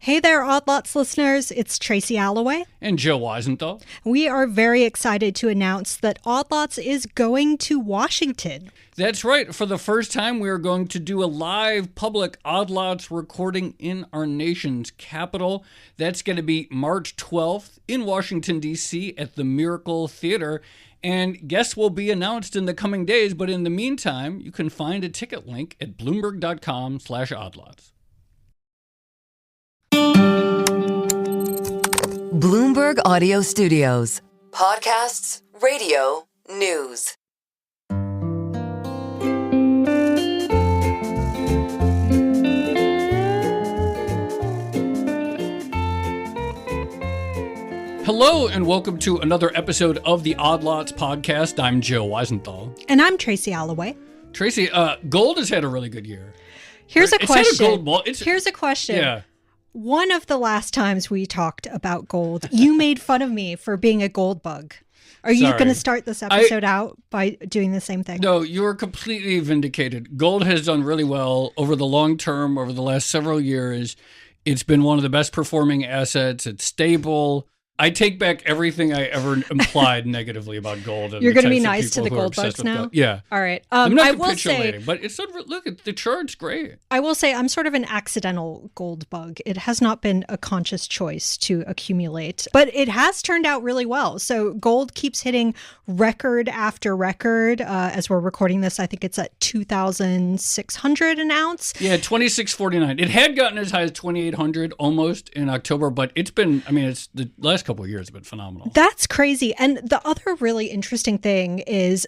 Hey there, Odd Lots listeners. It's Tracy Alloway. And Joe Weisenthal. We are very excited to announce that Odd Lots is going to Washington. That's right. For the first time, we are going to do a live public Odd Lots recording in our nation's capital. That's going to be March 12th in Washington, D.C. at the Miracle Theater. And guests will be announced in the coming days. But in the meantime, you can find a ticket link at Bloomberg.com/oddlots. Bloomberg Audio Studios. Podcasts, radio, news. Hello and welcome to another episode of the Odd Lots podcast. I'm Joe Weisenthal. And I'm Tracy Alloway. Tracy, gold has had a really good year. Here's a question. Here's a question. Yeah. One of the last times we talked about gold, you made fun of me for being a gold bug. Are you going to start this episode out by doing the same thing? No, you are completely vindicated. Gold has done really well over the long term, over the last several years. It's been one of the best performing assets. It's stable. I take back everything I ever implied negatively about gold. You're going to be nice to the gold bugs now? Gold. Yeah. All right. I'm not I will capitulating, say, but it's look, the chart's great. I will say I'm sort of an accidental gold bug. It has not been a conscious choice to accumulate, but it has turned out really well. So gold keeps hitting record after record. As we're recording this, I think it's at 2,600 an ounce. Yeah, 26.49. It had gotten as high as 2,800 almost in October, but it's been, it's the last couple of years have been phenomenal. That's crazy. And the other really interesting thing is,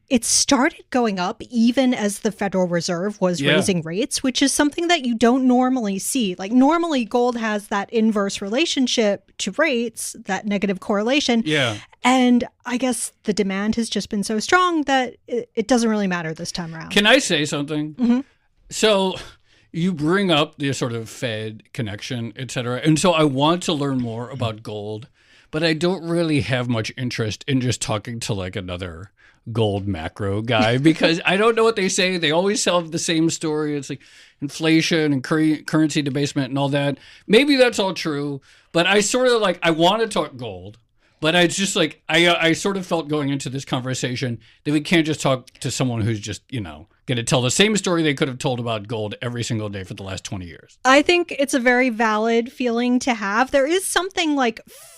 it started going up even as the Federal Reserve was raising rates, which is something that you don't normally see. Normally gold has that inverse relationship to rates, that negative correlation. Yeah. And I guess the demand has just been so strong that it doesn't really matter this time around. Can I say something? Mm-hmm. So you bring up the sort of Fed connection, et cetera. And so I want to learn more about gold, but I don't really have much interest in just talking to another gold macro guy because I don't know what they say. They always tell the same story. It's like inflation and currency debasement and all that. Maybe that's all true, but I sort of I want to talk gold. But I just I sort of felt going into this conversation that we can't just talk to someone who's just, going to tell the same story they could have told about gold every single day for the last 20 years. I think it's a very valid feeling to have. There is something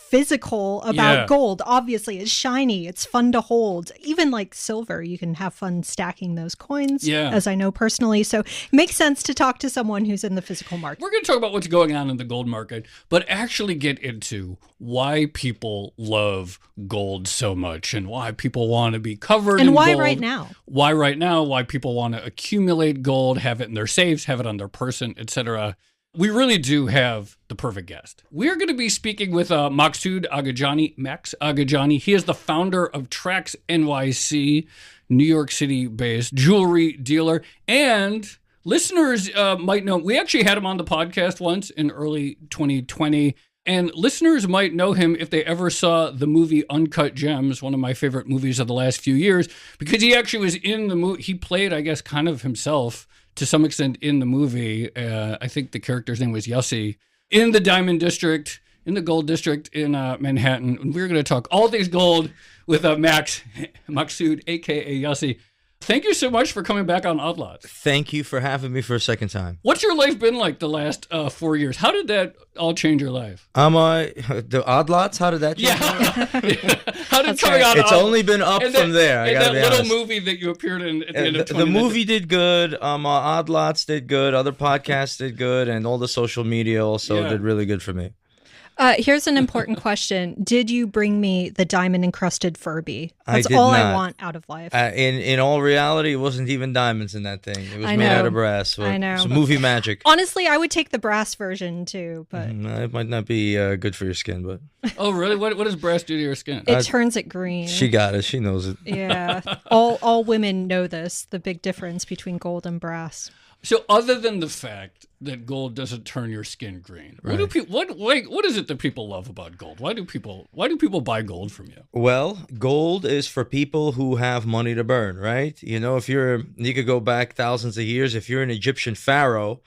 physical about gold. Obviously, it's shiny. It's fun to hold. Even silver, you can have fun stacking those coins, as I know personally. So it makes sense to talk to someone who's in the physical market. We're going to talk about what's going on in the gold market, but actually get into why people love gold so much and why people want to be covered in gold. And why right now? Why right now? Why people want to accumulate gold, have it in their safes, have it on their person, etc. We really do have the perfect guest. We're going to be speaking with Maksud Agadjani, Max Agadjani. He is the founder of TraxNYC, New York City-based jewelry dealer. And listeners might know, we actually had him on the podcast once in early 2020. And listeners might know him if they ever saw the movie Uncut Gems, one of my favorite movies of the last few years, because he actually was in the movie. He played, I guess, kind of himself to some extent in the movie. I think the character's name was Yossi, in the Diamond District, in the Gold District in Manhattan. And we're going to talk all things gold with Maksud, a.k.a. Yossi. Thank you so much for coming back on Odd Lots. Thank you for having me for a second time. What's your life been like the last 4 years? How did that all change your life? The Odd Lots, how did that change? How did coming on? It's only been up from there. I gotta be honest. That little movie that you appeared in at the end of 2019. The movie did good. Odd Lots did good. Other podcasts did good, and all the social media also did really good for me. Here's an important question. Did you bring me the diamond-encrusted Furby? That's I did all not. I want out of life. In all reality, it wasn't even diamonds in that thing. It was made out of brass. So I know. It's movie magic. Honestly, I would take the brass version too, but it might not be good for your skin, but... Oh, really? What does brass do to your skin? It turns it green. She got it. She knows it. Yeah. All women know this, the big difference between gold and brass. So other than the fact that gold doesn't turn your skin green, right. what is it that people love about gold? Why do people buy gold from you? Well, gold is for people who have money to burn, right? You could go back thousands of years. If you're an Egyptian pharaoh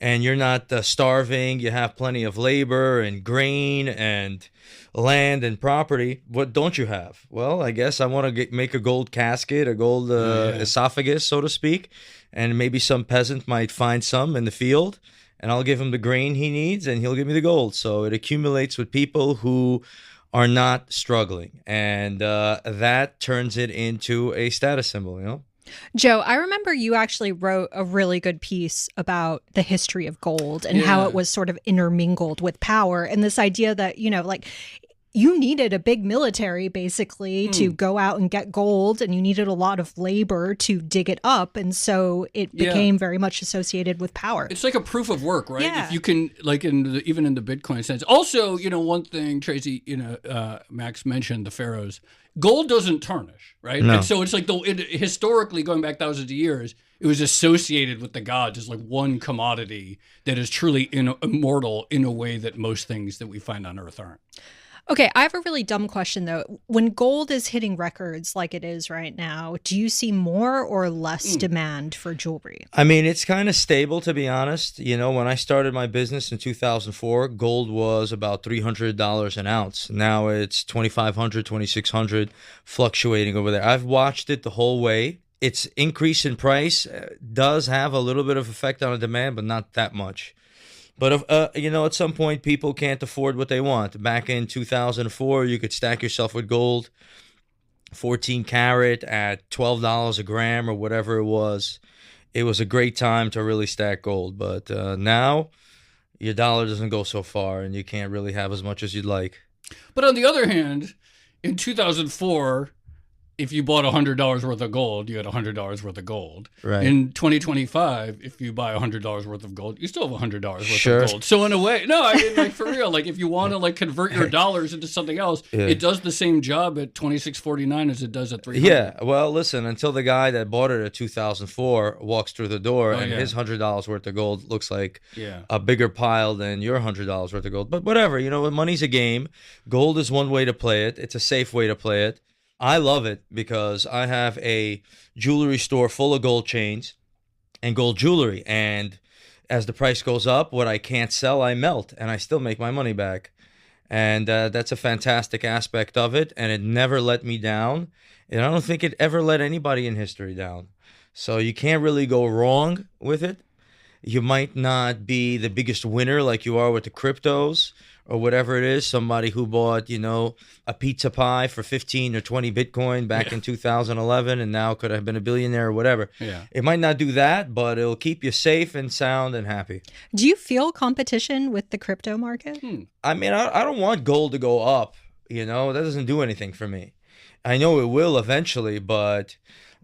and you're not starving, you have plenty of labor and grain and land and property, what don't you have? Well, I guess I want to make a gold casket, a gold esophagus, so to speak, and maybe some peasant might find some in the field, and I'll give him the grain he needs, and he'll give me the gold. So it accumulates with people who are not struggling, and that turns it into a status symbol, you know? Joe, I remember you actually wrote a really good piece about the history of gold and how it was sort of intermingled with power, and this idea that, you know, like, you needed a big military basically to go out and get gold, and you needed a lot of labor to dig it up. And so it became very much associated with power. It's like a proof of work, right? Yeah. If you can, like even in the Bitcoin sense. Also, you know, one thing, Tracy, you know, Max mentioned the pharaohs. Gold doesn't tarnish, right? No. And so it's like historically going back thousands of years, it was associated with the gods as like one commodity that is truly immortal in a way that most things that we find on Earth aren't. Okay, I have a really dumb question though. When gold is hitting records like it is right now, do you see more or less demand for jewelry? I mean, it's kind of stable, to be honest. You know, when I started my business in 2004, gold was about $300 an ounce. Now it's $2,500, $2,600, fluctuating over there. I've watched it the whole way. Its increase in price does have a little bit of effect on the demand, but not that much. But, you know, at some point, people can't afford what they want. Back in 2004, you could stack yourself with gold, 14 karat at $12 a gram or whatever it was. It was a great time to really stack gold. But now, your dollar doesn't go so far, and you can't really have as much as you'd like. But on the other hand, in 2004, if you bought $100 worth of gold, you had $100 worth of gold. Right. In 2025, if you buy $100 worth of gold, you still have $100 worth Sure. of gold. So in a way, no, I mean, like, for real, like, if you want to like convert your dollars into something else, it does the same job at 26.49 as it does at 300. Yeah, well, listen, until the guy that bought it at 2004 walks through the door and his $100 worth of gold looks like a bigger pile than your $100 worth of gold. But whatever, you know, money's a game. Gold is one way to play it. It's a safe way to play it. I love it because I have a jewelry store full of gold chains and gold jewelry. And as the price goes up, what I can't sell, I melt, and I still make my money back. And that's a fantastic aspect of it, and it never let me down. And I don't think it ever let anybody in history down. So you can't really go wrong with it. You might not be the biggest winner like you are with the cryptos, or whatever it is, somebody who bought, you know, a pizza pie for 15 or 20 Bitcoin back in 2011 and now could have been a billionaire or whatever. Yeah. It might not do that, but it'll keep you safe and sound and happy. Do you feel competition with the crypto market? I mean, I don't want gold to go up, you know, that doesn't do anything for me. I know it will eventually, but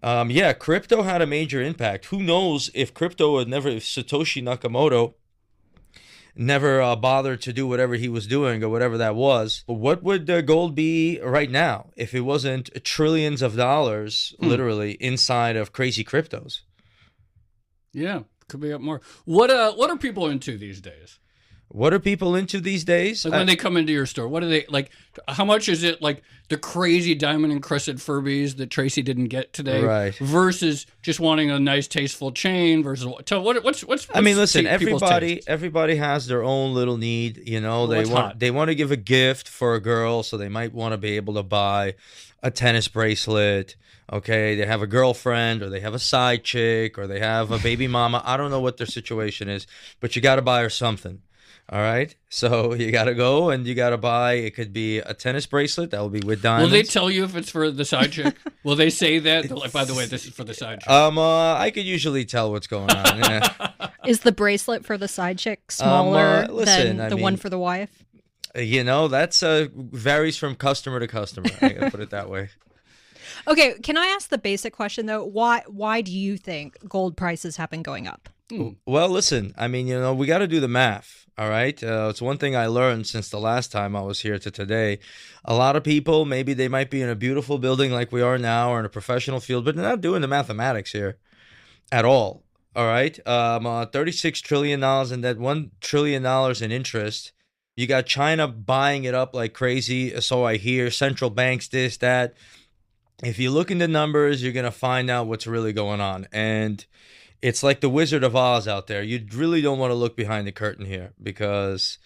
yeah, crypto had a major impact. Who knows if Satoshi Nakamoto never bothered to do whatever he was doing or whatever that was. But what would gold be right now if it wasn't trillions of dollars, literally, inside of crazy cryptos? Yeah, could be up more. What are people into these days? What are people into these days? Like when they come into your store, what are they like? How much is it like the crazy diamond encrusted Furbies that Tracy didn't get today, right, versus just wanting a nice, tasteful chain? Versus what's I mean, listen, everybody has their own little need. You know, they want to give a gift for a girl, so they might want to be able to buy a tennis bracelet. Okay, they have a girlfriend, or they have a side chick, or they have a baby mama. I don't know what their situation is, but you got to buy her something. All right, so you got to go and you got to buy, it could be a tennis bracelet that will be with diamonds. Will they tell you if it's for the side chick? Will they say that? Like, by the way, this is for the side chick. I could usually tell what's going on. Yeah. Is the bracelet for the side chick smaller than the one for the wife? You know, that's varies from customer to customer. I got to put it that way. Okay, can I ask the basic question though? Why do you think gold prices have been going up? Well, listen, I mean, you know, we got to do the math. All right. It's one thing I learned since the last time I was here to today. A lot of people, maybe they might be in a beautiful building like we are now or in a professional field, but they're not doing the mathematics here at all. All right. $36 trillion and that $1 trillion in interest. You got China buying it up like crazy. So I hear central banks, this, that. If you look into numbers, you're going to find out what's really going on. And it's like the Wizard of Oz out there. You really don't want to look behind the curtain here, because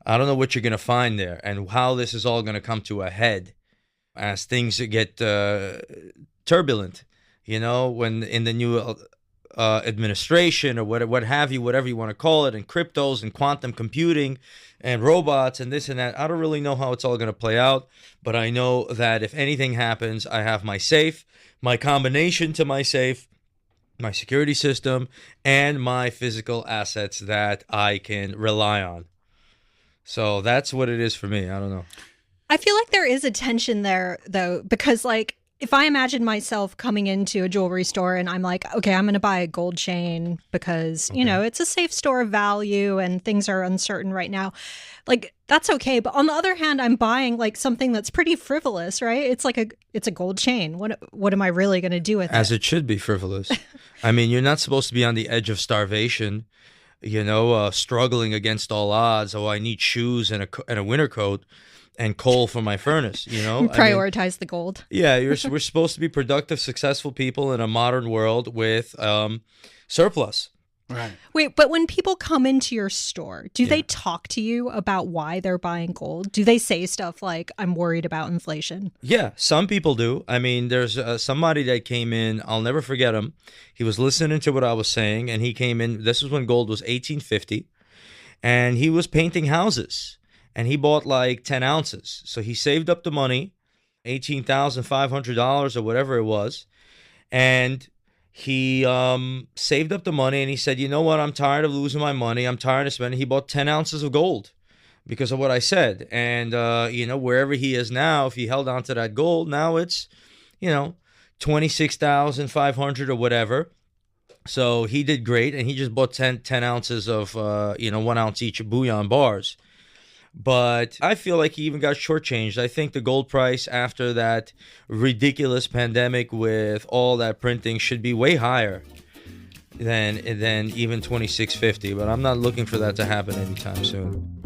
I don't know what you're going to find there and how this is all going to come to a head as things get turbulent, when in the new administration or what have you, whatever you want to call it, and cryptos and quantum computing and robots and this and that. I don't really know how it's all going to play out, but I know that if anything happens, I have my safe, my combination to my safe, my security system, and my physical assets that I can rely on. So that's what it is for me. I don't know. I feel like there is a tension there, though, because like if I imagine myself coming into a jewelry store and I'm like, okay, I'm going to buy a gold chain because, it's a safe store of value and things are uncertain right now. Like, that's okay. But on the other hand, I'm buying like something that's pretty frivolous, right? It's like it's a gold chain. What am I really going to do with it? As it should be frivolous. I mean, you're not supposed to be on the edge of starvation, struggling against all odds. Oh, I need shoes and a winter coat and coal for my furnace, Prioritize the gold. Yeah, we're supposed to be productive, successful people in a modern world with surplus. Right. Wait, but when people come into your store, do they talk to you about why they're buying gold? Do they say stuff like, I'm worried about inflation? Yeah, some people do. I mean, there's somebody that came in, I'll never forget him. He was listening to what I was saying, and he came in, this was when gold was $18.50, and he was painting houses. And he bought like 10 ounces. So he saved up the money, $18,500 or whatever it was. And he saved up the money and he said, you know what? I'm tired of losing my money. I'm tired of spending. He bought 10 ounces of gold because of what I said. And, wherever he is now, if he held on to that gold, now it's, 26,500 or whatever. So he did great. And he just bought 10 ounces of, 1 ounce each of bullion bars. But I feel like he even got shortchanged. I think the gold price after that ridiculous pandemic with all that printing should be way higher than even $26.50. But I'm not looking for that to happen anytime soon.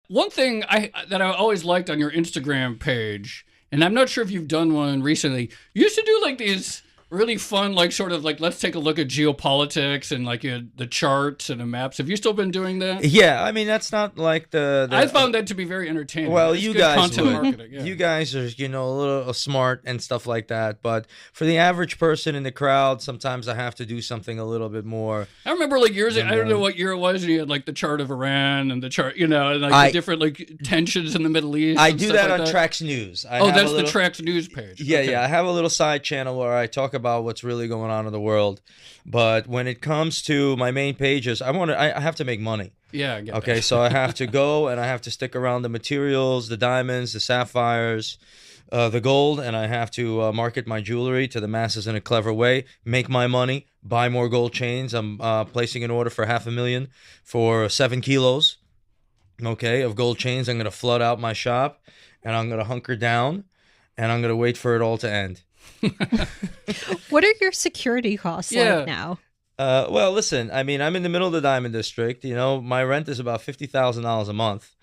One thing that I always liked on your Instagram page, and I'm not sure if you've done one recently, you used to do like these really fun, like sort of like, let's take a look at geopolitics and like the charts and the maps. Have you still been doing that? Yeah, I mean, that's not like the I found that to be very entertaining. Well, it's you good guys content would. marketing. Yeah. You guys are, a little smart and stuff like that. But for the average person in the crowd, sometimes I have to do something a little bit more. I remember like years ago, I don't know what year it was, and you had like the chart of Iran and the chart, and like the different like tensions in the Middle East. I do that on TraxNYC. That's the TraxNYC page. Yeah, okay. Yeah. I have a little side channel where I talk about what's really going on in the world. But when it comes to my main pages, I have to make money. Yeah, I get okay, that. So I have to go and I have to stick around the materials, the diamonds, the sapphires, the gold, and I have to market my jewelry to the masses in a clever way, make my money, buy more gold chains. I'm placing an order for $500,000 for 7 kilos, of gold chains. I'm going to flood out my shop, and I'm going to hunker down, and I'm going to wait for it all to end. What are your security costs like now? Well, listen, I mean, I'm in the middle of the Diamond District. My rent is about $50,000 a month.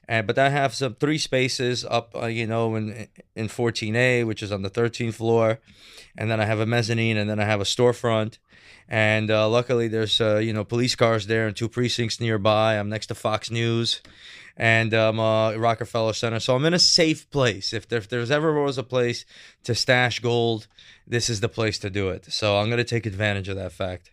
But I have 3 spaces up, in 14A, which is on the 13th floor. And then I have a mezzanine, and then I have a storefront. And luckily, there's, police cars there and 2 precincts nearby. I'm next to Fox News and Rockefeller Center. So I'm in a safe place. If there's ever was a place to stash gold, this is the place to do it. So I'm going to take advantage of that fact.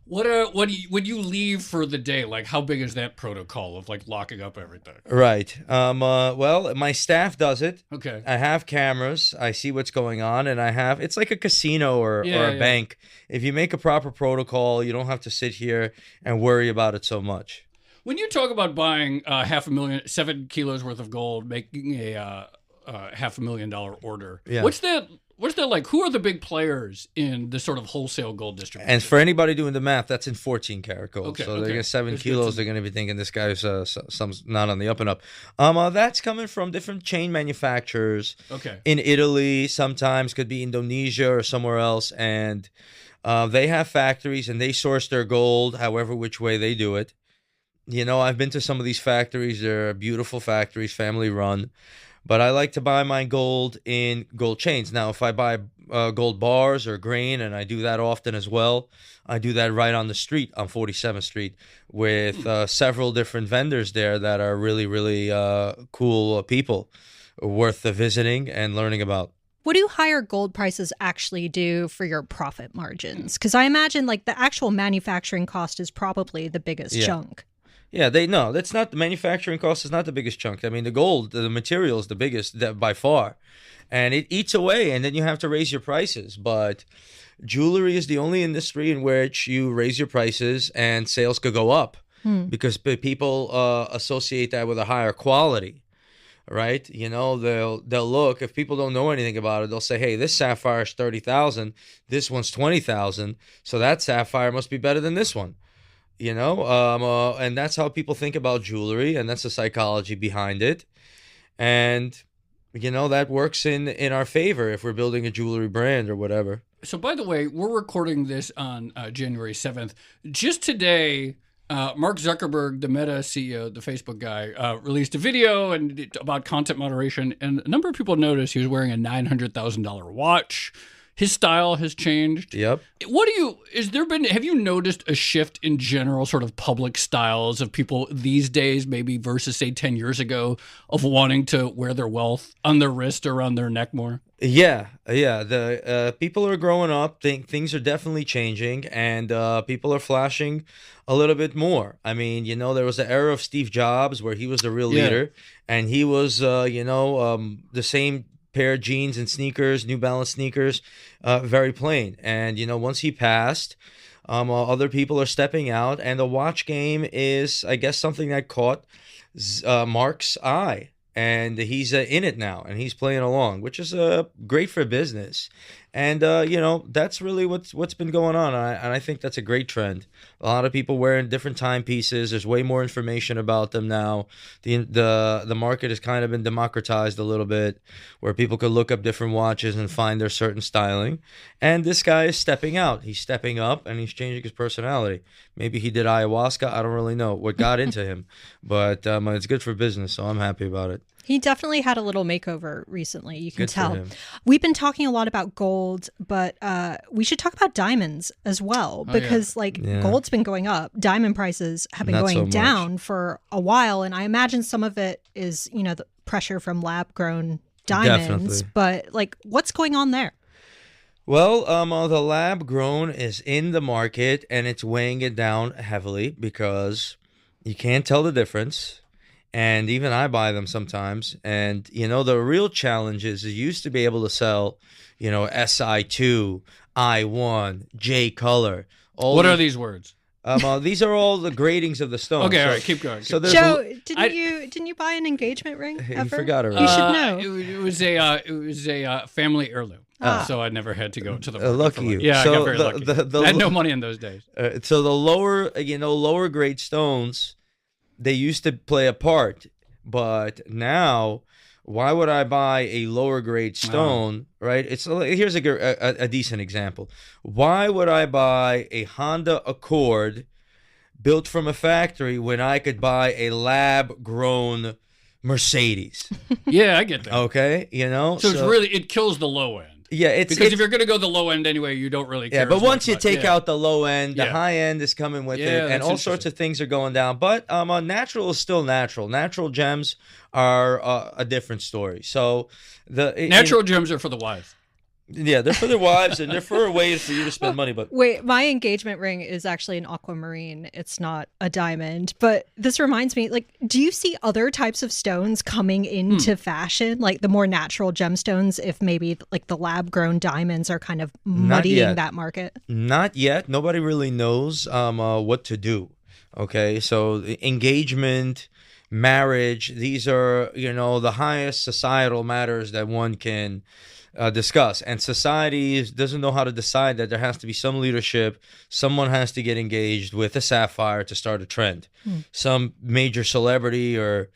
When you leave for the day, like how big is that protocol of like locking up everything? Right. Well, my staff does it. Okay. I have cameras. I see what's going on, and it's like a casino or a bank. If you make a proper protocol, you don't have to sit here and worry about it so much. When you talk about buying 500,000, 7 kilos worth of gold, making a $500,000 order, what's that What's that like? Who are the big players in the sort of wholesale gold distribution? And for anybody doing the math, that's in 14 karat gold. Okay, so okay. they're going to 7 kilos. They're going to be thinking this guy's some not on the up and up. That's coming from different chain manufacturers. Okay. In Italy, sometimes could be Indonesia or somewhere else, and they have factories and they source their gold however which way they do it. You know, I've been to some of these factories. They're beautiful factories, family run. But I like to buy my gold in gold chains. Now, if I buy gold bars or grain, and I do that often as well, I do that right on the street on 47th Street with several different vendors there that are really, really cool people worth visiting and learning about. What do higher gold prices actually do for your profit margins? Because I imagine like the actual manufacturing cost is probably the biggest chunk. Yeah, that's not the manufacturing cost is not the biggest chunk. I mean, the gold, the material is the biggest by far. And it eats away, and then you have to raise your prices. But jewelry is the only industry in which you raise your prices and sales could go up because people associate that with a higher quality, right? You know, they'll look, if people don't know anything about it, they'll say, hey, this sapphire is $30,000, this one's $20,000, so that sapphire must be better than this one. You know, and that's how people think about jewelry, and that's the psychology behind it. And, you know, that works in our favor if we're building a jewelry brand or whatever. So, by the way, we're recording this on January 7th. Just today, Mark Zuckerberg, the Meta CEO, the Facebook guy, released a video about content moderation, and a number of people noticed he was wearing a $900,000 watch. His style has changed. Yep. Have you noticed a shift in general sort of public styles of people these days, maybe versus say 10 years ago, of wanting to wear their wealth on their wrist or around their neck more? Yeah. The people are growing up. Things are definitely changing, and people are flashing a little bit more. I mean, you know, there was the era of Steve Jobs where he was the real leader, and he was, the same pair of jeans and sneakers, New Balance sneakers, very plain. And, you know, once he passed, other people are stepping out, and the watch game is, I guess, something that caught Mark's eye. And he's in it now, and he's playing along, which is great for business. And, that's really what's been going on. And I think that's a great trend. A lot of people wearing different timepieces. There's way more information about them now. The market has kind of been democratized a little bit, where people could look up different watches and find their certain styling. And this guy is stepping out. He's stepping up, and he's changing his personality. Maybe he did ayahuasca. I don't really know what got into him. But it's good for business, so I'm happy about it. He definitely had a little makeover recently. You can tell. Him. We've been talking a lot about gold, but we should talk about diamonds as well, because gold's been going up. Diamond prices have been going down for a while. And I imagine some of it is, the pressure from lab grown diamonds. Definitely. But what's going on there? Well, the lab grown is in the market, and it's weighing it down heavily because you can't tell the difference. And even I buy them sometimes. And, the real challenge is you used to be able to sell, SI2, I1, J color. What are these words? These are all the gratings of the stone. Okay, all right, keep going. So Joe, didn't you buy an engagement ring ever? You forgot it. You should know. It was a family heirloom. So I never had to go to the market. Lucky you. Yeah, so I got very lucky. I had no money in those days. So the lower grade stones, they used to play a part, but now, why would I buy a lower grade stone? Right? Here's a decent example. Why would I buy a Honda Accord built from a factory when I could buy a lab grown Mercedes? Yeah, I get that. Okay, So it's really, it kills the low end. Yeah, if you're going to go the low end anyway, you don't really care. Yeah, but once you take out the low end, the high end is coming with it, and all sorts of things are going down. But natural is still natural. Natural gems are a different story. So natural gems are for the wives. Yeah, they're for their wives, and they're for a way for you to spend money. But wait, my engagement ring is actually an aquamarine. It's not a diamond. But this reminds me, do you see other types of stones coming into fashion, like the more natural gemstones? If maybe the lab-grown diamonds are kind of muddying that market. Not yet. Nobody really knows what to do. Okay, so engagement, marriage. These are, the highest societal matters that one can discuss. And society doesn't know how to decide that there has to be some leadership. Someone has to get engaged with a sapphire to start a trend. Some major celebrity or,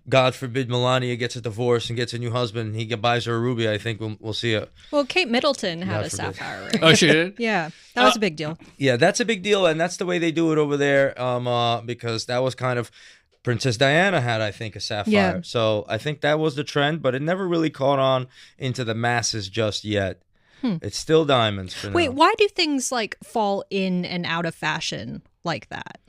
God forbid Melania gets a divorce and gets a new husband. He buys her a ruby. I think we'll see it. Well, Kate Middleton had a sapphire ring. Oh, she did? Yeah, that was a big deal. Yeah, that's a big deal, and that's the way they do it over there. Because that was kind of Princess Diana had, I think, a sapphire. Yeah. So I think that was the trend, but it never really caught on into the masses just yet. It's still diamonds for now. Wait, why do things like fall in and out of fashion like that?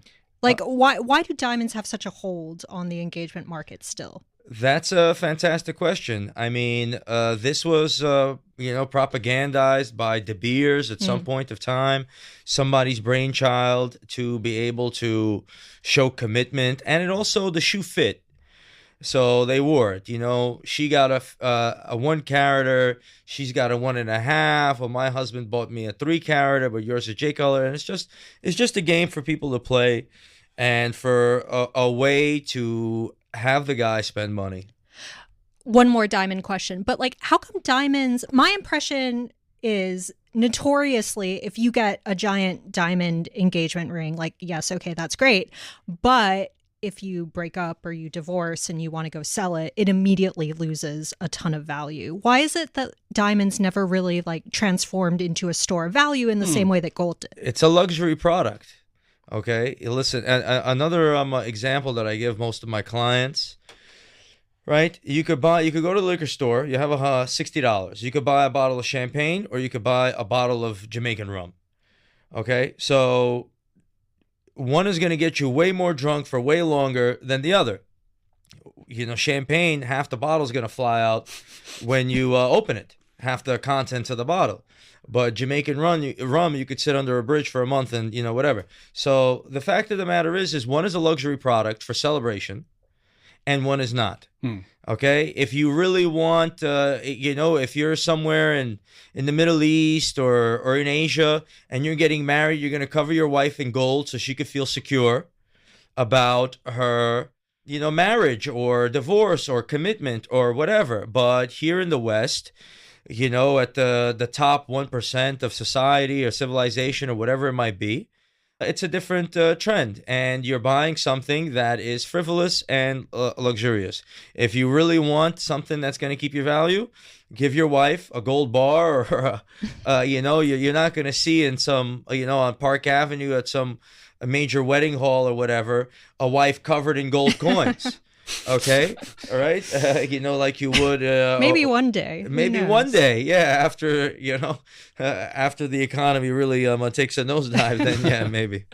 Like, why do diamonds have such a hold on the engagement market still? That's a fantastic question. I mean, this was, propagandized by De Beers at some point of time, somebody's brainchild to be able to show commitment, and it also, the shoe fit. So they wore it. She got a 1 carat, she's got a 1.5. Well, my husband bought me a 3 carat, but yours is J color, and it's just a game for people to play, and for a way to have the guy spend money. One more diamond question, but like, how come diamonds? My impression is notoriously, if you get a giant diamond engagement ring, like, yes, okay, that's great, but if you break up or you divorce and you want to go sell it, it immediately loses a ton of value. Why is it that diamonds never really like transformed into a store of value in the same way that gold did? It's a luxury product. Okay, listen, another example that I give most of my clients, right? You could go to the liquor store, you have $60. You could buy a bottle of champagne or you could buy a bottle of Jamaican rum. Okay, so one is going to get you way more drunk for way longer than the other. Champagne, half the bottle is going to fly out when you open it, half the contents of the bottle. But Jamaican rum, you could sit under a bridge for a month and, whatever. So the fact of the matter is one is a luxury product for celebration and one is not. Okay? If you really want, if you're somewhere in the Middle East or in Asia and you're getting married, you're going to cover your wife in gold so she could feel secure about her, marriage or divorce or commitment or whatever. But here in the West, at the top 1% of society or civilization or whatever it might be, it's a different trend. And you're buying something that is frivolous and luxurious. If you really want something that's going to keep your value, give your wife a gold bar or, you're not going to see in some, on Park Avenue at some major wedding hall or whatever, a wife covered in gold coins. Okay, all right. Like you would maybe one day. Maybe one day, yeah. After after the economy really takes a nosedive, then yeah, maybe.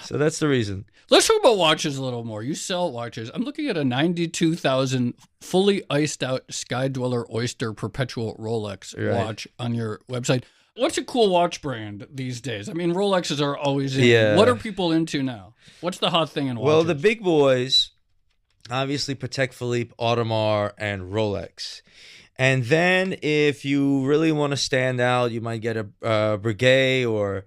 So that's the reason. Let's talk about watches a little more. You sell watches. I'm looking at a 92,000 fully iced out Sky Dweller Oyster Perpetual Rolex watch on your website. What's a cool watch brand these days? I mean, Rolexes are always in. Yeah. What are people into now? What's the hot thing in watches? Well, the big boys. Obviously, Patek Philippe, Audemars, and Rolex. And then if you really want to stand out, you might get a Breguet or,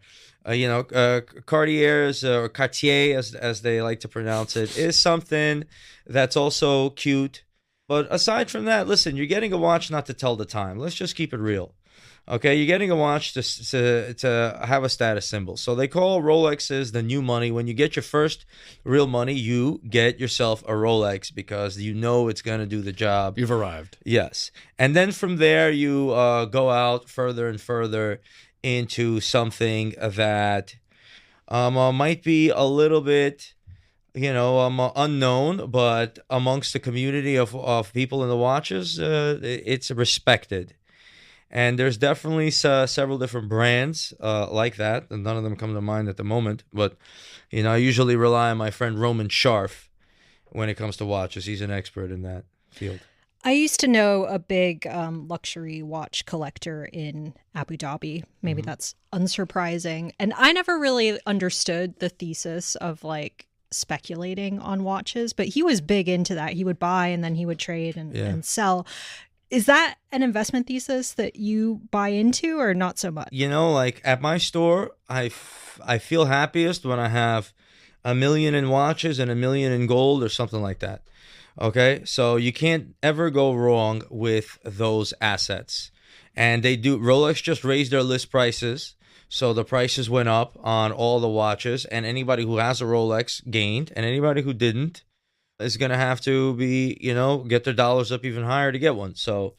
Cartier's or Cartier, as they like to pronounce it, is something that's also cute. But aside from that, listen, you're getting a watch not to tell the time. Let's just keep it real. Okay, you're getting a watch to have a status symbol. So they call Rolexes the new money. When you get your first real money, you get yourself a Rolex because it's going to do the job. You've arrived. Yes. And then from there, you go out further and further into something that might be a little bit, unknown, but amongst the community of people in the watches, it's respected. And there's definitely several different brands like that, and none of them come to mind at the moment. But, I usually rely on my friend Roman Scharf when it comes to watches. He's an expert in that field. I used to know a big luxury watch collector in Abu Dhabi. Maybe that's unsurprising. And I never really understood the thesis of like speculating on watches, but he was big into that. He would buy and then he would trade and sell. Is that an investment thesis that you buy into or not so much? Like at my store, I feel happiest when I have $1 million in watches and $1 million in gold or something like that. Okay, so you can't ever go wrong with those assets. And Rolex just raised their list prices. So the prices went up on all the watches, and anybody who has a Rolex gained, and anybody who didn't is going to have to get their dollars up even higher to get one. So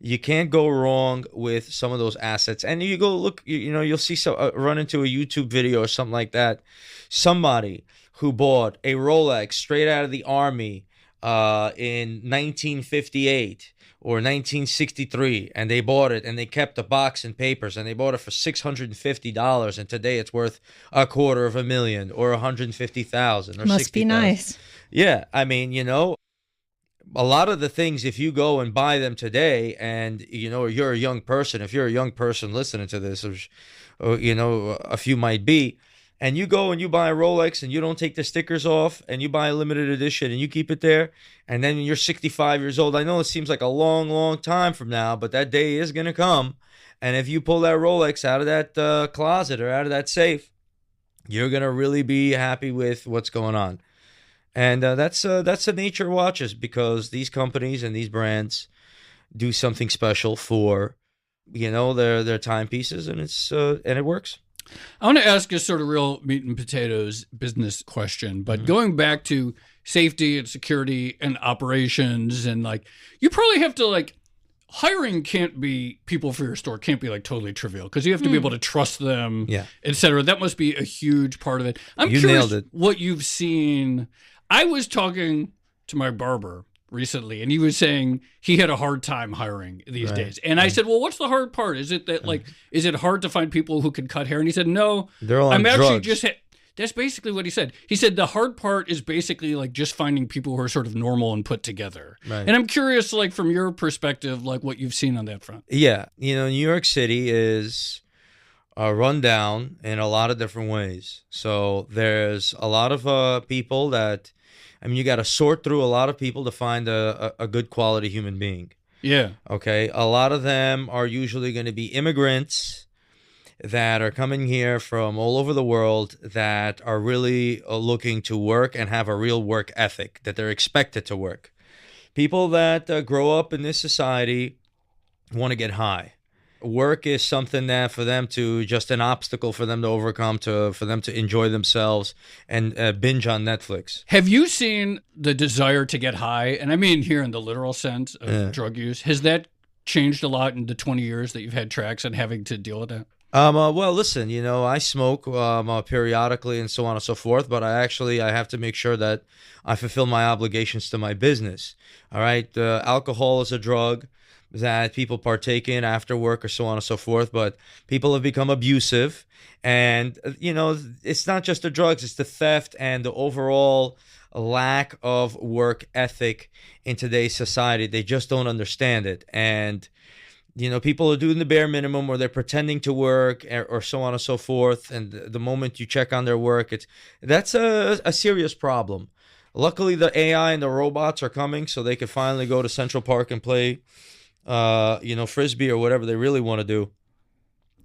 you can't go wrong with some of those assets. And you go look, you'll see run into a YouTube video or something like that. Somebody who bought a Rolex straight out of the Army in 1958 or 1963, and they bought it and they kept the box and papers and they bought it for $650, and today it's worth $250,000 or $150,000 or must be nice. Yeah, I mean, a lot of the things, if you go and buy them today, and you're a young person, if you're a young person listening to this, a few might be, and you go and you buy a Rolex and you don't take the stickers off and you buy a limited edition and you keep it there, and then you're 65 years old. I know it seems like a long, long time from now, but that day is going to come. And if you pull that Rolex out of that closet or out of that safe, you're going to really be happy with what's going on. And that's the nature of watches, because these companies and these brands do something special for, their timepieces, and and it works. I want to ask a sort of real meat and potatoes business question, but going back to safety and security and operations, and you probably have to hiring people for your store can't be totally trivial, because you have to be able to trust them, et cetera. That must be a huge part of it. I'm curious what you've seen. I was talking to my barber recently, and he was saying he had a hard time hiring these days. And I said, well, what's the hard part? Is it that is it hard to find people who can cut hair? And he said, no, they're all on drugs. That's basically what he said. He said the hard part is basically just finding people who are sort of normal and put together. Right. And I'm curious, from your perspective, what you've seen on that front. Yeah. New York City is run down in a lot of different ways. So there's a lot of people that, you got to sort through a lot of people to find a good quality human being. Yeah. Okay. A lot of them are usually going to be immigrants that are coming here from all over the world, that are really looking to work and have a real work ethic, that they're expected to work. People that grow up in this society want to get high. Work is something that for them to just an obstacle for them to overcome, for them to enjoy themselves and binge on Netflix. Have you seen the desire to get high? And I mean here in the literal sense of drug use. Has that changed a lot in the 20 years that you've had Trax and having to deal with that? Well, listen, I smoke periodically and so on and so forth, but I have to make sure that I fulfill my obligations to my business. All right. Alcohol is a drug that people partake in after work or so on and so forth, but people have become abusive, and it's not just the drugs, it's the theft and the overall lack of work ethic in today's society. They just don't understand it, and people are doing the bare minimum, or they're pretending to work, or so on and so forth, and the moment you check on their work, that's a serious problem. Luckily the AI and the robots are coming, so they can finally go to Central Park and play frisbee or whatever they really want to do.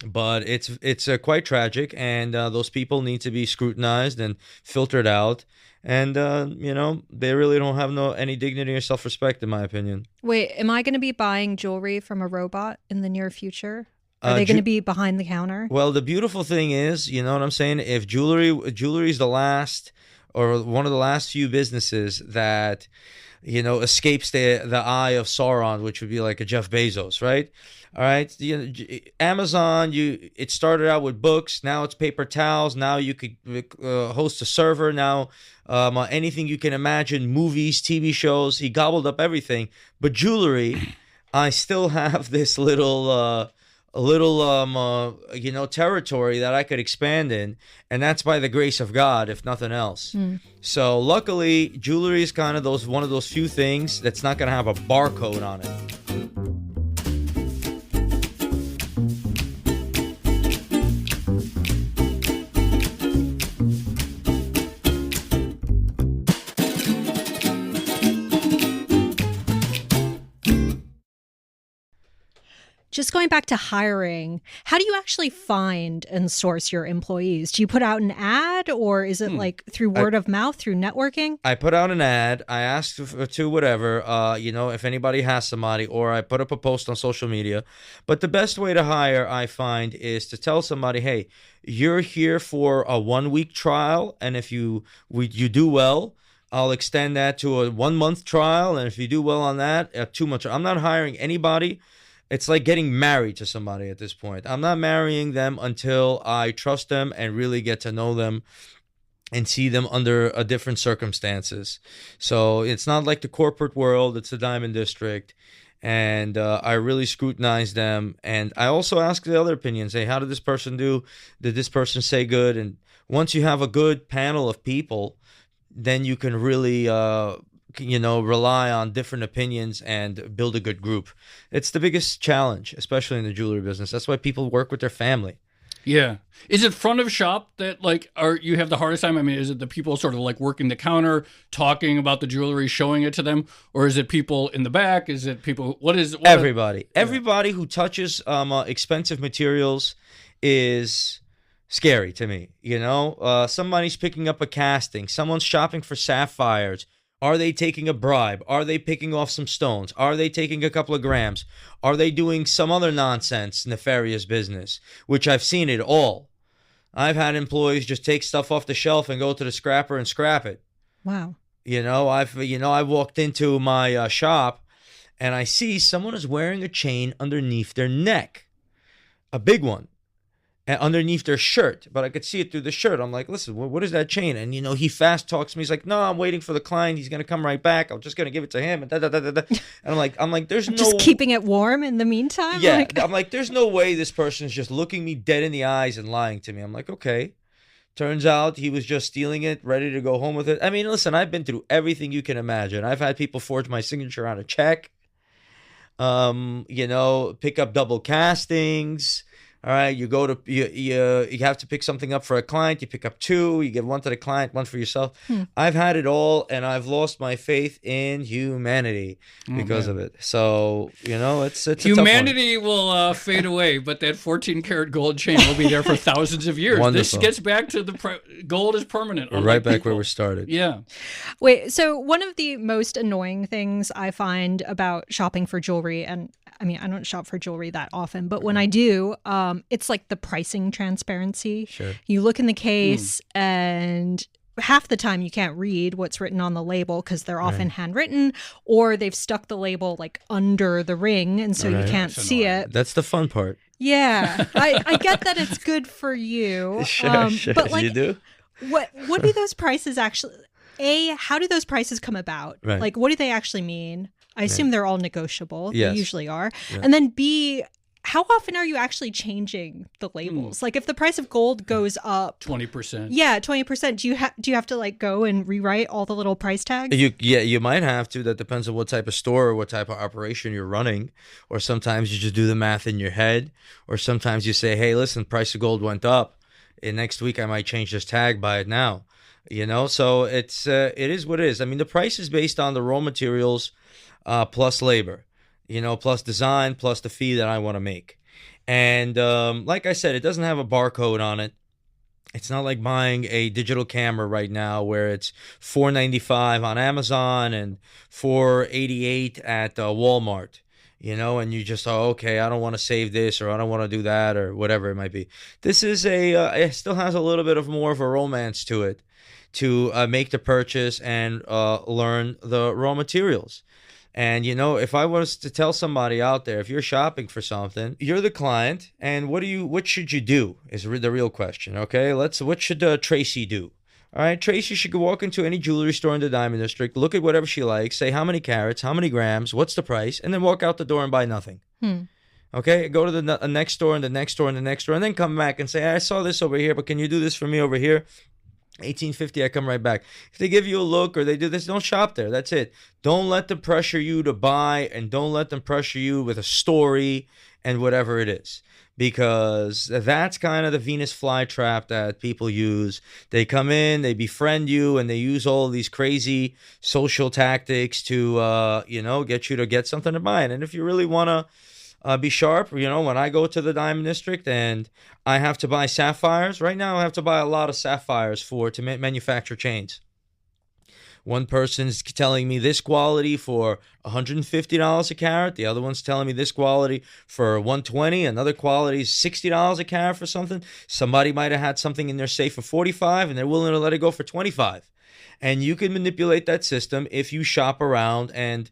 But it's quite tragic, and those people need to be scrutinized and filtered out. And they really don't have any dignity or self-respect, in my opinion. Wait, am I going to be buying jewelry from a robot in the near future? Are they going to be behind the counter? Well, the beautiful thing is, you know what I'm saying? If jewelry is the last, or one of the last few businesses that escapes the eye of Sauron, which would be like a Jeff Bezos, right? All right, Amazon. It started out with books. Now it's paper towels. Now you could host a server. Now anything you can imagine, movies, TV shows. He gobbled up everything. But jewelry, I still have this little territory that I could expand in, and that's by the grace of God, if nothing else. So luckily, jewelry is kind of one of those few things that's not going to have a barcode on it. Just going back to hiring, how do you actually find and source your employees? Do you put out an ad, or is it like through word of mouth, through networking? I put out an ad. I asked to whatever, if anybody has somebody, or I put up a post on social media. But the best way to hire, I find, is to tell somebody, hey, you're here for a 1-week trial, and if you do well, I'll extend that to a 1-month trial, and if you do well on that, a 2-month. I'm not hiring anybody. It's like getting married to somebody at this point. I'm not marrying them until I trust them and really get to know them and see them under a different circumstances. So it's not like the corporate world. It's the Diamond District. And I really scrutinize them. And I also ask the other opinions. Hey, how did this person do? Did this person say good? And once you have a good panel of people, then you can really rely on different opinions and build a good group. It's the biggest challenge, especially in the jewelry business. That's why people work with their family. Yeah. Is it front of shop that you have the hardest time? I mean, is it the people sort of like working the counter, talking about the jewelry, showing it to them? Or is it people in the back? Is it people, everybody. Everybody who touches expensive materials is scary to me. Somebody's picking up a casting. Someone's shopping for sapphires. Are they taking a bribe? Are they picking off some stones? Are they taking a couple of grams? Are they doing some other nonsense, nefarious business? Which I've seen it all. I've had employees just take stuff off the shelf and go to the scrapper and scrap it. Wow. I walked into my shop and I see someone is wearing a chain underneath their neck, a big one. And underneath their shirt, but I could see it through the shirt. I'm like, listen, what is that chain? And, he fast talks to me. He's like, no, I'm waiting for the client. He's going to come right back. I'm just going to give it to him. And And I'm like, there's no... Just keeping it warm in the meantime? Yeah. I'm like, there's no way this person is just looking me dead in the eyes and lying to me. I'm like, okay. Turns out he was just stealing it, ready to go home with it. I mean, listen, I've been through everything you can imagine. I've had people forge my signature on a check, pick up double castings. All right, you have to pick something up for a client. You pick up 2. You give 1 to the client, 1 for yourself. I've had it all, and I've lost my faith in humanity because of it. So it's humanity will fade away, but that 14-karat gold chain will be there for thousands of years. Wonderful. This gets back to the gold is permanent. We're right back where we started. Yeah. Wait, so one of the most annoying things I find about shopping for jewelry, and I mean, I don't shop for jewelry that often, but when I do, it's like the pricing transparency. Sure. You look in the case and half the time you can't read what's written on the label because they're often handwritten, or they've stuck the label like under the ring and so you can't see it. That's the fun part. Yeah. I get that it's good for you. Sure. But like, you do? What do those prices actually... how do those prices come about? Right. Like, what do they actually mean? I assume they're all negotiable. Yes. They usually are. Yeah. And then B, how often are you actually changing the labels? Like, if the price of gold goes up 20%. Yeah, 20%. Do you have to like go and rewrite all the little price tags? You might have to. That depends on what type of store or what type of operation you're running. Or sometimes you just do the math in your head. Or sometimes you say, hey, listen, price of gold went up. And next week I might change this tag, buy it now. So it is what it is. I mean, the price is based on the raw materials plus labor, plus design, plus the fee that I want to make. And like I said, it doesn't have a barcode on it. It's not like buying a digital camera right now where it's $4.95 on Amazon and $4.88 at Walmart. And you just, okay, I don't want to save this or I don't want to do that or whatever it might be. This is it still has a little bit of more of a romance to it to make the purchase and learn the raw materials. And, if I was to tell somebody out there, if you're shopping for something, you're the client, and what should you do is the real question, okay? What should Tracy do? All right, Tracy should walk into any jewelry store in the Diamond District, look at whatever she likes, say how many carats, how many grams, what's the price, and then walk out the door and buy nothing. Okay, go to the next store and the next store and the next store, and then come back and say, I saw this over here, but can you do this for me over here? $18.50, I come right back. If they give you a look or they do this, don't shop there. That's it. Don't let them pressure you to buy, and don't let them pressure you with a story and whatever it is. Because that's kind of the Venus flytrap that people use. They come in, they befriend you, and they use all of these crazy social tactics to, get you to get something to buy. And if you really want to be sharp. When I go to the Diamond District and I have to buy sapphires, right now I have to buy a lot of sapphires to manufacture chains. One person's telling me this quality for $150 a carat. The other one's telling me this quality for $120. Another quality is $60 a carat for something. Somebody might have had something in their safe for $45 and they're willing to let it go for $25. And you can manipulate that system if you shop around and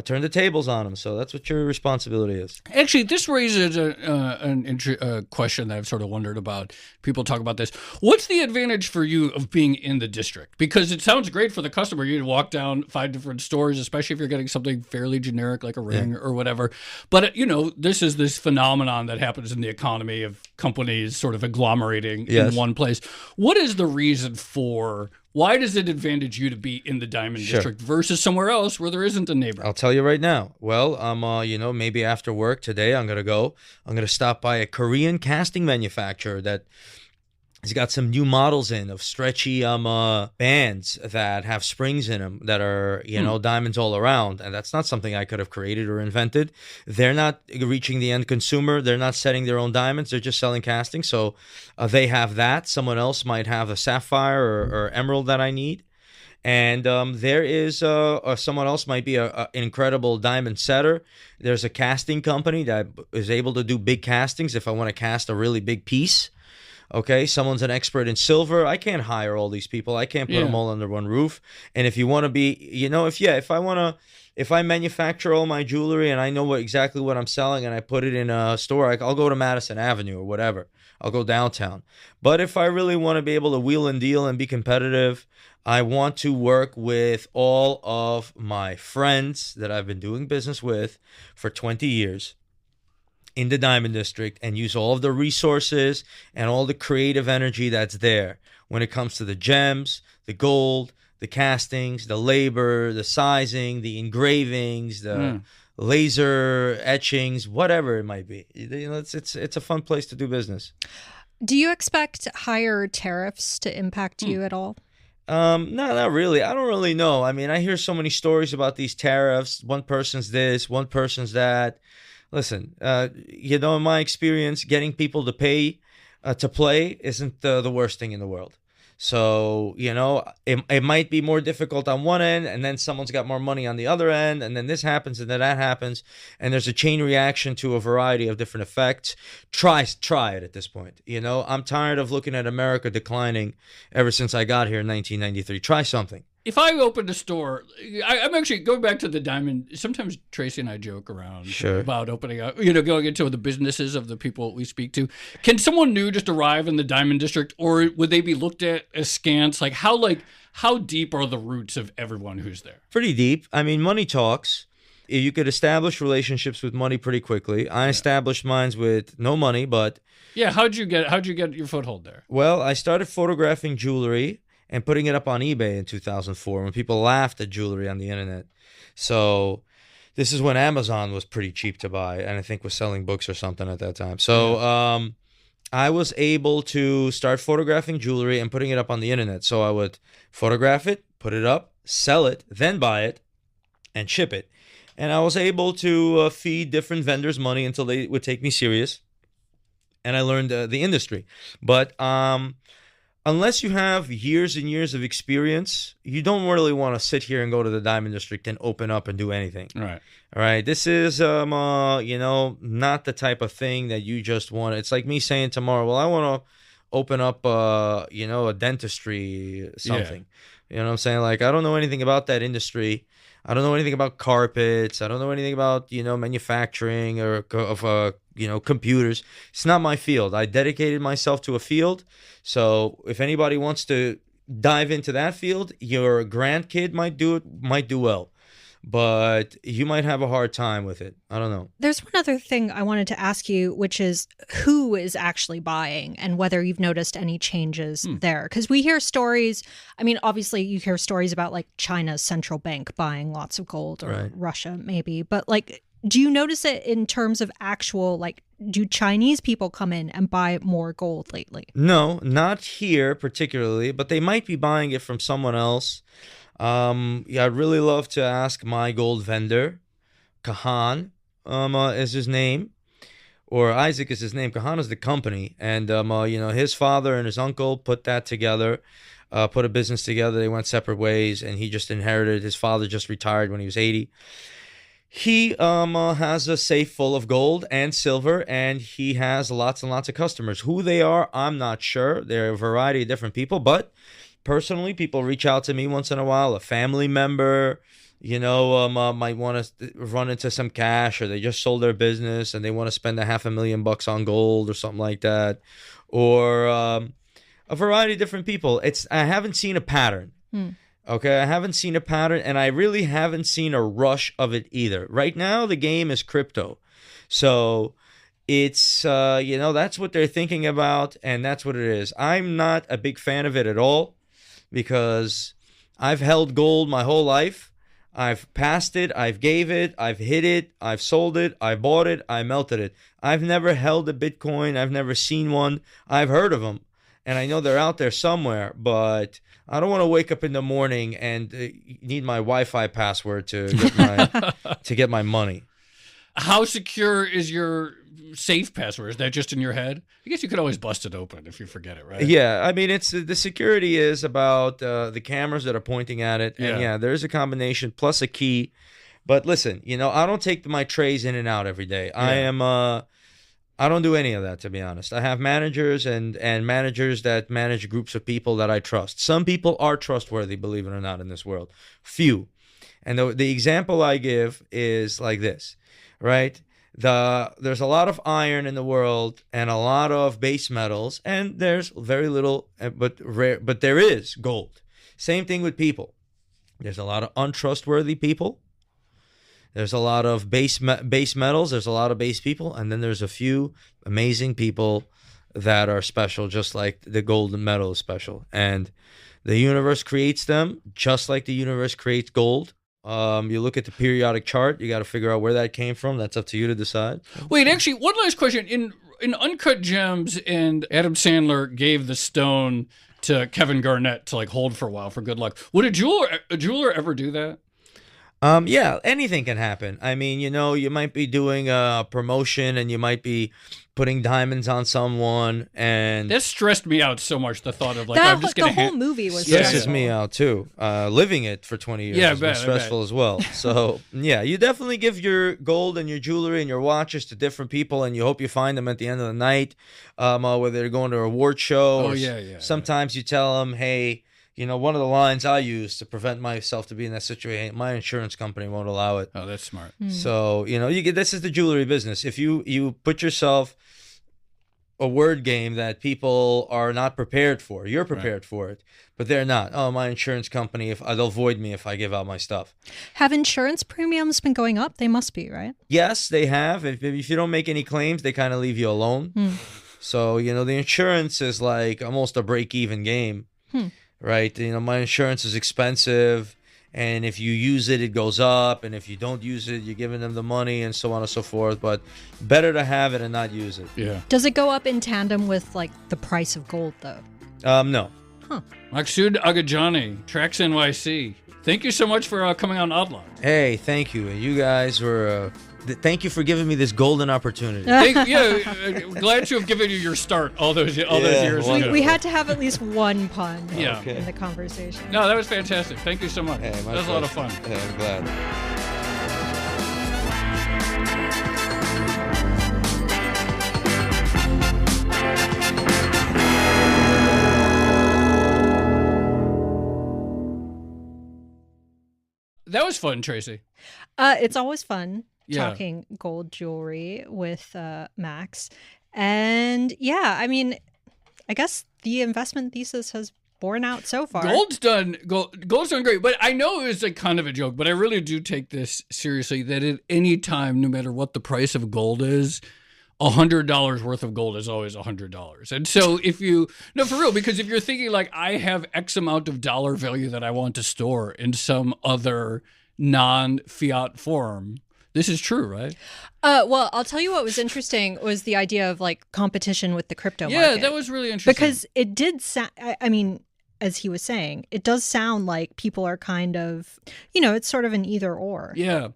turn the tables on them. So that's what your responsibility is. Actually, this raises a question that I've sort of wondered about. People talk about this. What's the advantage for you of being in the district? Because it sounds great for the customer. You walk down 5 different stores, especially if you're getting something fairly generic like a ring or whatever. But, this is this phenomenon that happens in the economy of companies sort of agglomerating in one place. What is the reason for... Why does it advantage you to be in the Diamond District versus somewhere else where there isn't a neighbor? I'll tell you right now. Well, maybe after work today, I'm going to stop by a Korean casting manufacturer that has got some new models of stretchy bands that have springs in them that are, diamonds all around. And that's not something I could have created or invented. They're not reaching the end consumer. They're not setting their own diamonds. They're just selling casting. So they have that. Someone else might have a sapphire or emerald that I need. And there is someone else might be an incredible diamond setter. There's a casting company that is able to do big castings if I want to cast a really big piece. Okay, someone's an expert in silver. I can't hire all these people. I can't put them all under one roof. And if you want to be, if I manufacture all my jewelry and I know exactly what I'm selling and I put it in a store, I'll go to Madison Avenue or whatever. I'll go downtown. But if I really want to be able to wheel and deal and be competitive, I want to work with all of my friends that I've been doing business with for 20 years. In the Diamond District and use all of the resources and all the creative energy that's there when it comes to the gems, the gold, the castings, the labor, the sizing, the engravings, the laser etchings, whatever it might be. It's a fun place to do business. Do you expect higher tariffs to impact you at all? No, not really. I don't really know. I mean, I hear so many stories about these tariffs. One person's this, one person's that. Listen, in my experience, getting people to pay to play isn't the worst thing in the world. So, it might be more difficult on one end, and then someone's got more money on the other end, and then this happens, and then that happens, and there's a chain reaction to a variety of different effects. Try it at this point. I'm tired of looking at America declining ever since I got here in 1993. Try something. If I opened a store, I'm actually going back to the diamond. Sometimes Tracy and I joke around about opening up, going into the businesses of the people we speak to. Can someone new just arrive in the Diamond District, or would they be looked at askance? How deep are the roots of everyone who's there? Pretty deep. I mean, money talks. You could establish relationships with money pretty quickly. I established mine with no money, but how'd you get your foothold there? Well, I started photographing jewelry and putting it up on eBay in 2004 when people laughed at jewelry on the internet. So this is when Amazon was pretty cheap to buy and I think was selling books or something at that time. So I was able to start photographing jewelry and putting it up on the internet. So I would photograph it, put it up, sell it, then buy it and ship it. And I was able to feed different vendors money until they would take me serious. And I learned the industry. But unless you have years and years of experience, you don't really want to sit here and go to the Diamond District and open up and do anything. Right. All right. This is, not the type of thing that you just want. It's like me saying tomorrow, well, I want to open up, a dentistry something. You know what I'm saying? Like, I don't know anything about that industry. I don't know anything about carpets. I don't know anything about, manufacturing or computers. It's not my field. I dedicated myself to a field. So if anybody wants to dive into that field, your grandkid might do well. But you might have a hard time with it. I don't know. There's one other thing I wanted to ask you, which is who is actually buying and whether you've noticed any changes there. Because we hear stories. I mean, obviously, you hear stories about like China's central bank buying lots of gold or Russia maybe. But do you notice it in terms of actual, do Chinese people come in and buy more gold lately? No, not here particularly, but they might be buying it from someone else. I'd really love to ask my gold vendor, Kahan, is his name, or Isaac is his name. Kahana's the company, and his father and his uncle put that together, put a business together. They went separate ways, and he just inherited. His father just retired when he was 80. He has a safe full of gold and silver, and he has lots and lots of customers. Who they are, I'm not sure. They're a variety of different people, but personally, people reach out to me once in a while. A family member, might want to run into some cash, or they just sold their business and they want to spend $500,000 on gold or something like that, or a variety of different people. I haven't seen a pattern. Okay, I haven't seen a pattern, and I really haven't seen a rush of it either. Right now, the game is crypto. So it's, that's what they're thinking about, and that's what it is. I'm not a big fan of it at all, because I've held gold my whole life. I've passed it, I've gave it, I've hit it, I've sold it, I bought it, I melted it. I've never held a Bitcoin. I've never seen one. I've heard of them, and I know they're out there somewhere, but I don't want to wake up in the morning and need my Wi-Fi password to get my money. How secure is your safe password? Is that just in your head? I guess you could always bust it open if you forget it, right? Yeah, I mean, it's the security is about the cameras that are pointing at it, and there's a combination plus a key. But listen, I don't take my trays in and out every day. Yeah. I don't do any of that, to be honest. I have managers and managers that manage groups of people that I trust. Some people are trustworthy, believe it or not, in this world. Few. And the example I give is like this, right? There's a lot of iron in the world and a lot of base metals, and there's very little, but there is gold. Same thing with people. There's a lot of untrustworthy people. There's a lot of base metals. There's a lot of base people. And then there's a few amazing people that are special, just like the gold and metal is special. And the universe creates them just like the universe creates gold. You look at the periodic chart. You got to figure out where that came from. That's up to you to decide. Wait, actually, one last question. In Uncut Gems, and Adam Sandler gave the stone to Kevin Garnett to hold for a while for good luck. Would a jeweler ever do that? Yeah, anything can happen. I mean, you might be doing a promotion and you might be putting diamonds on someone, and that stressed me out so much. The thought of I'm just going to the whole movie was stresses me out too. Living it for 20 years has been stressful as well. So yeah, you definitely give your gold and your jewelry and your watches to different people, and you hope you find them at the end of the night, whether they're going to an award show. Sometimes you tell them, hey. One of the lines I use to prevent myself to be in that situation, my insurance company won't allow it. Oh, that's smart. So, this is the jewelry business. If you put yourself a word game that people are not prepared for, you're prepared for it, but they're not. Oh, my insurance company, they'll void me if I give out my stuff. Have insurance premiums been going up? They must be, right? Yes, they have. If you don't make any claims, they kind of leave you alone. So, the insurance is like almost a break-even game. Right, my insurance is expensive, and if you use it, it goes up, and if you don't use it, you're giving them the money, and so on and so forth. But better to have it and not use it. Yeah. Does it go up in tandem with the price of gold, though? No. Huh. Maksud Agadjani, TraxNYC. Thank you so much for coming on Oddline. Hey, thank you. You guys were. Thank you for giving me this golden opportunity. Glad to have given you your start all those years ago. We had to have at least one pun in the conversation. No, that was fantastic. Thank you so much. Hey, that was a lot of fun. Hey, I'm glad. That was fun, Tracy. It's always fun. Talking gold jewelry with Max. And I mean, I guess the investment thesis has borne out so far. Gold's done great, but I know it was kind of a joke, but I really do take this seriously, that at any time, no matter what the price of gold is, $100 worth of gold is always $100. And so for real, because if you're thinking I have X amount of dollar value that I want to store in some other non-fiat form, this is true, right? Well, I'll tell you what was interesting was the idea of competition with the crypto market. Yeah, that was really interesting. Because it did sound, I mean, as he was saying, it does sound like people are kind of, it's sort of an either or. Yeah.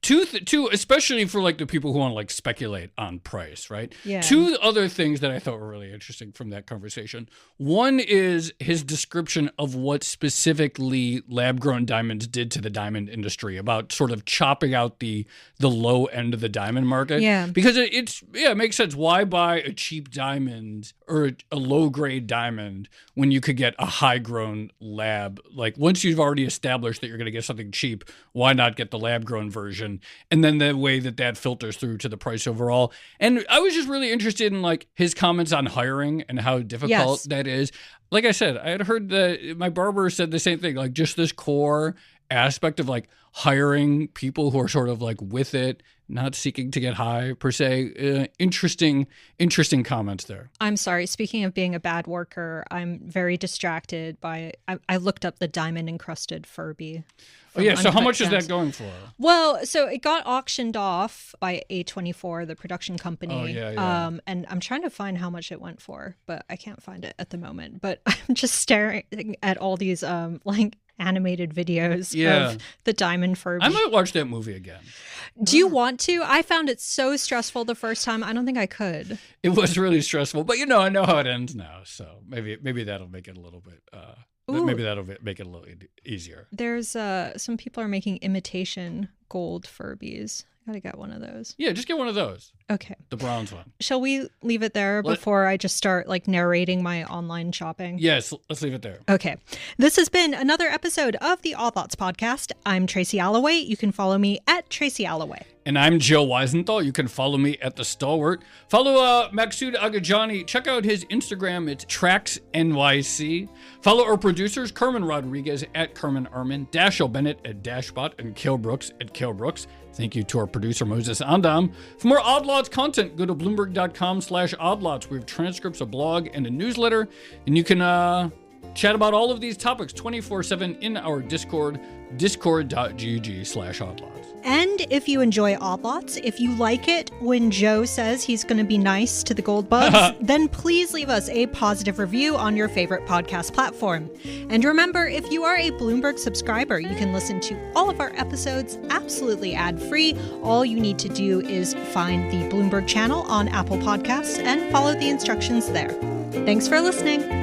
Two, especially for like the people who want to like speculate on price, right? Yeah. Two other things that I thought were really interesting from that conversation. One is his description of what specifically lab-grown diamonds did to the diamond industry, about sort of chopping out the low end of the diamond market. Yeah. Because it makes sense. Why buy a cheap diamond or a low-grade diamond when you could get a high-grown lab? Like, once you've already established that you're going to get something cheap, why not get the lab-grown version? And then the way that filters through to the price overall. And I was just really interested in like his comments on hiring and how difficult that is. Like I said, I had heard that my barber said the same thing, like just this core aspect of like hiring people who are sort of like with it, not seeking to get high per se. Interesting comments there. I'm sorry. Speaking of being a bad worker, I'm very distracted by, I looked up the diamond encrusted Furby. Oh, yeah. So how much Gems. is that going for? Well, so it got auctioned off by A24, the production company. Oh, yeah. And I'm trying to find how much it went for, but I can't find it at the moment. But I'm just staring at all these like animated videos of the diamond Furby. I might watch that movie again. Do you want to? I found it so stressful the first time. I don't think I could. It was really stressful, but I know how it ends now. So maybe that'll make it a little bit. Maybe that'll make it a little easier. There's some people are making imitation gold Furbies. Gotta get one of those. Yeah, just get one of those. Okay. The bronze one. Shall we leave it there before I just start like narrating my online shopping? Yes, let's leave it there. Okay. This has been another episode of the Odd Lots podcast. I'm Tracy Alloway. You can follow me at Tracy Alloway. And I'm Joe Weisenthal. You can follow me at The Stalwart. Follow Maksud Agadjani. Check out his Instagram. It's TraxNYC. Follow our producers, Carmen Rodriguez at Carmen Armin, Dashiell Bennett at Dashbot, and Kale Brooks at Kale Brooks. Thank you to our producer, Moses Andam. For more Odd Lots content, go to Bloomberg.com/oddlots. We have transcripts, a blog, and a newsletter. And you can chat about all of these topics 24/7 in our Discord, discord.gg/oddlots. And if you enjoy Odd Lots, if you like it when Joe says he's going to be nice to the gold bugs, then please leave us a positive review on your favorite podcast platform. And remember, if you are a Bloomberg subscriber, you can listen to all of our episodes absolutely ad-free. All you need to do is find the Bloomberg channel on Apple Podcasts and follow the instructions there. Thanks for listening.